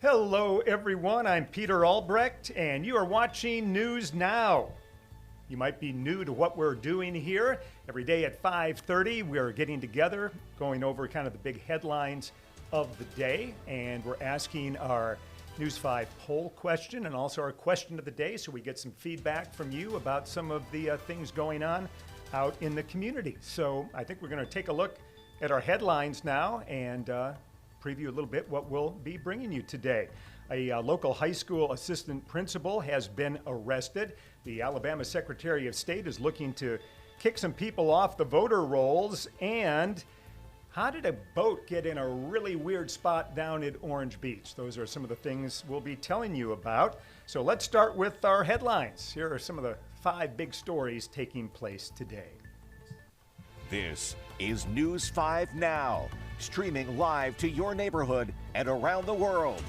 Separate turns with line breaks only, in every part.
Hello, everyone. I'm Peter Albrecht, and you are watching News Now. You might be new to what we're doing here. Every day at 5:30, we're getting together, going over kind of the big headlines of the day, and we're asking our News 5 poll question and also our question of the day, so we get some feedback from you about some of the things going on out in the community. So I think we're going to take a look at our headlines now and preview a little bit what we'll be bringing you today. A local high school assistant principal has been arrested. The Alabama Secretary of State is looking to kick some people off the voter rolls. And how did a boat get in a really weird spot down at Orange Beach? Those are some of the things we'll be telling you about. So let's start with our headlines. Here are some of the 5 big stories taking place today.
This is News 5 Now, streaming live to your neighborhood and around the world.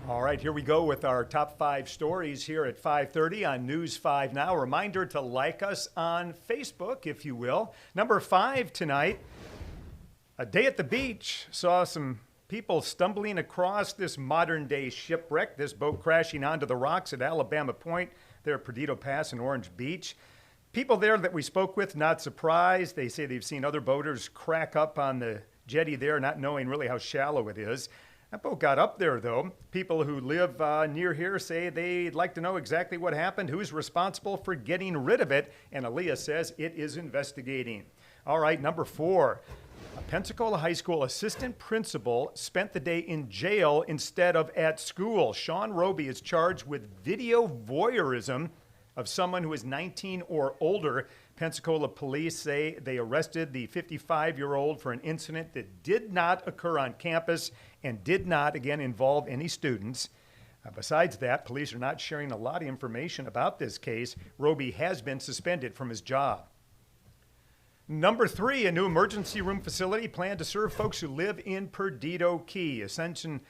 All right, here we go with our top 5 stories here at 5:30 on News 5 Now. A reminder to like us on Facebook, if you will. Number 5 tonight, a day at the beach saw some people stumbling across this modern-day shipwreck, this boat crashing onto the rocks at Alabama Point, there at Perdido Pass in Orange Beach. People there that we spoke with, not surprised. They say they've seen other boaters crack up on the jetty there, not knowing really how shallow it is. That boat got up there, though. People who live near here say they'd like to know exactly what happened, who's responsible for getting rid of it, and Aaliyah says it is investigating. All right, number 4. A Pensacola High School assistant principal spent the day in jail instead of at school. Sean Roby is charged with video voyeurism of someone who is 19 or older. Pensacola police say they arrested the 55-year-old for an incident that did not occur on campus and did not, again, involve any students. Besides that, police are not sharing a lot of information about this case. Roby has been suspended from his job. Number 3, a new emergency room facility planned to serve folks who live in Perdido Key. Ascension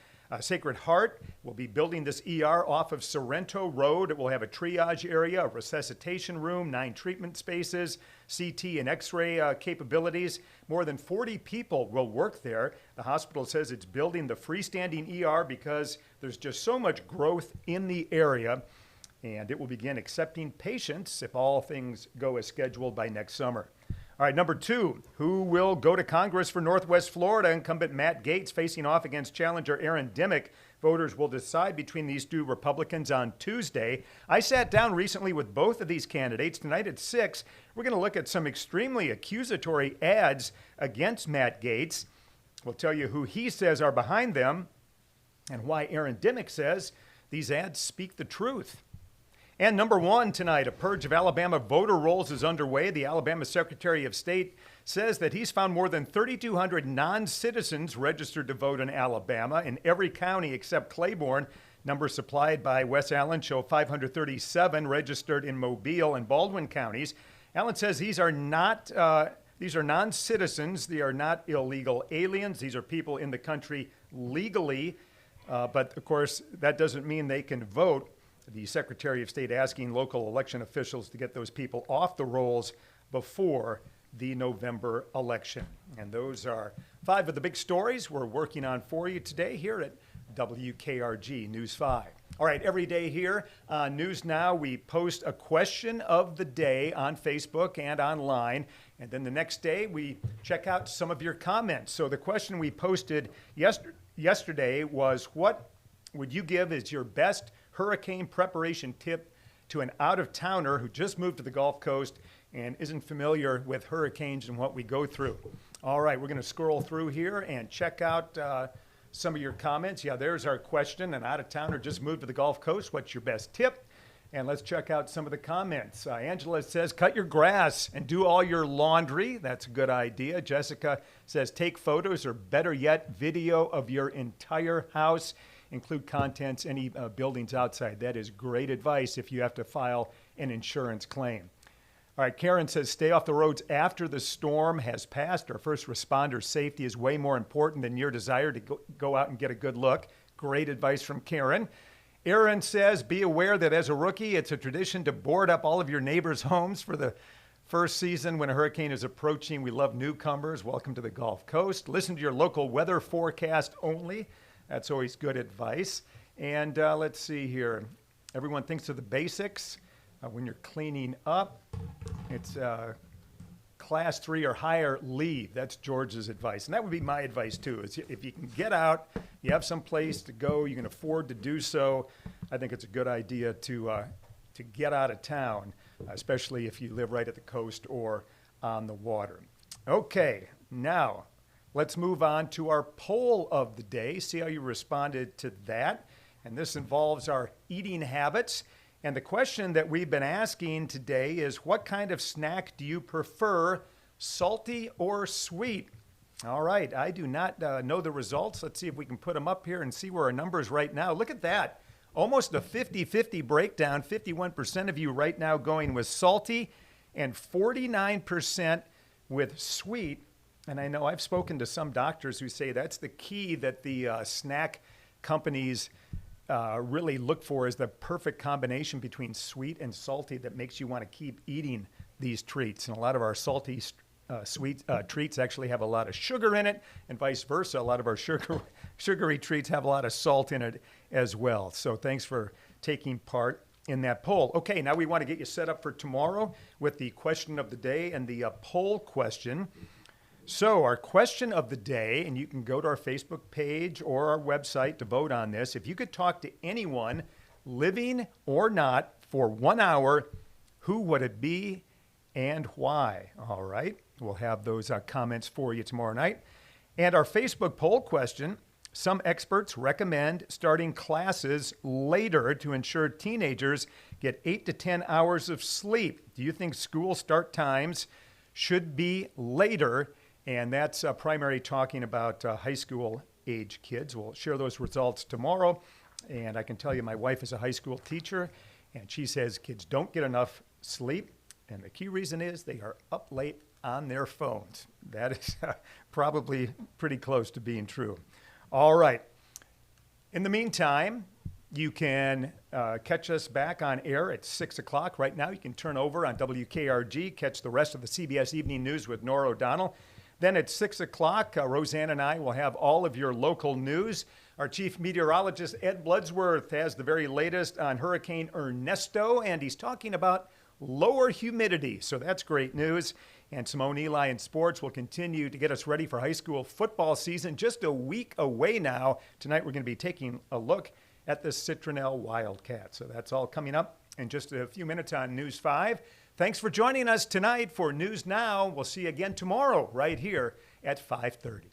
Sacred Heart will be building this ER off of Sorrento Road. It will have a triage area, a resuscitation room, 9 treatment spaces, CT and X-ray capabilities. More than 40 people will work there. The hospital says it's building the freestanding ER because there's just so much growth in the area, and it will begin accepting patients if all things go as scheduled by next summer. All right, number 2, who will go to Congress for Northwest Florida? Incumbent Matt Gaetz facing off against challenger Aaron Dimmick. Voters will decide between these 2 Republicans on Tuesday. I sat down recently with both of these candidates. Tonight at 6, we're going to look at some extremely accusatory ads against Matt Gaetz. We'll tell you who he says are behind them and why Aaron Dimmick says these ads speak the truth. And number 1 tonight, a purge of Alabama voter rolls is underway. The Alabama Secretary of State says that he's found more than 3,200 non-citizens registered to vote in Alabama in every county except Claiborne. Numbers supplied by Wes Allen show 537 registered in Mobile and Baldwin counties. Allen says these are non-citizens. They are not illegal aliens. These are people in the country legally. But, of course, that doesn't mean they can vote. The Secretary of State asking local election officials to get those people off the rolls before the November election. And those are 5 of the big stories we're working on for you today here at WKRG News 5. All right, every day here on News Now, we post a question of the day on Facebook and online. And then the next day, we check out some of your comments. So the question we posted yesterday was, what would you give as your best hurricane preparation tip to an out-of-towner who just moved to the Gulf Coast and isn't familiar with hurricanes and what we go through? All right, we're going to scroll through here and check out some of your comments. Yeah, there's our question. An out-of-towner just moved to the Gulf Coast. What's your best tip? And let's check out some of the comments. Angela says, cut your grass and do all your laundry. That's a good idea. Jessica says, take photos or better yet, video of your entire house. Include contents, any buildings outside. That is great advice if you have to file an insurance claim. All right, Karen says, stay off the roads after the storm has passed. Our first responders' safety is way more important than your desire to go out and get a good look. Great advice from Karen. Aaron says, be aware that as a rookie, it's a tradition to board up all of your neighbors' homes for the First season when a hurricane is approaching, we love newcomers. Welcome to the Gulf Coast. Listen to your local weather forecast only. That's always good advice. And let's see here. Everyone thinks of the basics. When you're cleaning up, it's class 3 or higher, leave. That's George's advice. And that would be my advice too, is if you can get out, you have some place to go, you can afford to do so, I think it's a good idea to get out of town, especially if you live right at the coast or on the water. Okay, now let's move on to our poll of the day, see how you responded to that. And this involves our eating habits. And the question that we've been asking today is, what kind of snack do you prefer, salty or sweet? All right, I do not know the results. Let's see if we can put them up here and see where our numbers right now. Look at that. Almost a 50-50 breakdown. 51% of you right now going with salty and 49% with sweet. And I know I've spoken to some doctors who say that's the key that the snack companies really look for, is the perfect combination between sweet and salty that makes you want to keep eating these treats. And a lot of our salty sweet treats actually have a lot of sugar in it, and vice versa. A lot of our sugary treats have a lot of salt in it as well. So thanks for taking part in that poll. Okay, now we want to get you set up for tomorrow with the question of the day and the poll question. So our question of the day, and you can go to our Facebook page or our website to vote on this. If you could talk to anyone, living or not, for 1 hour, who would it be and why? All right, we'll have those comments for you tomorrow night. And our Facebook poll question, some experts recommend starting classes later to ensure teenagers get 8 to 10 hours of sleep. Do you think school start times should be later? And that's primary talking about high school age kids. We'll share those results tomorrow. And I can tell you my wife is a high school teacher, and she says kids don't get enough sleep. And the key reason is they are up late on their phones. That is probably pretty close to being true. All right. In the meantime, you can catch us back on air at 6 o'clock. Right now, you can turn over on WKRG, catch the rest of the CBS Evening News with Nora O'Donnell. Then at 6 o'clock, Roseanne and I will have all of your local news. Our chief meteorologist, Ed Bloodsworth, has the very latest on Hurricane Ernesto, and he's talking about lower humidity. So that's great news. And Simone Eli in sports will continue to get us ready for high school football season, just a week away now. Tonight, we're going to be taking a look at the Citronelle Wildcats. So that's all coming up in just a few minutes on News 5. Thanks for joining us tonight for News Now. We'll see you again tomorrow right here at 5:30.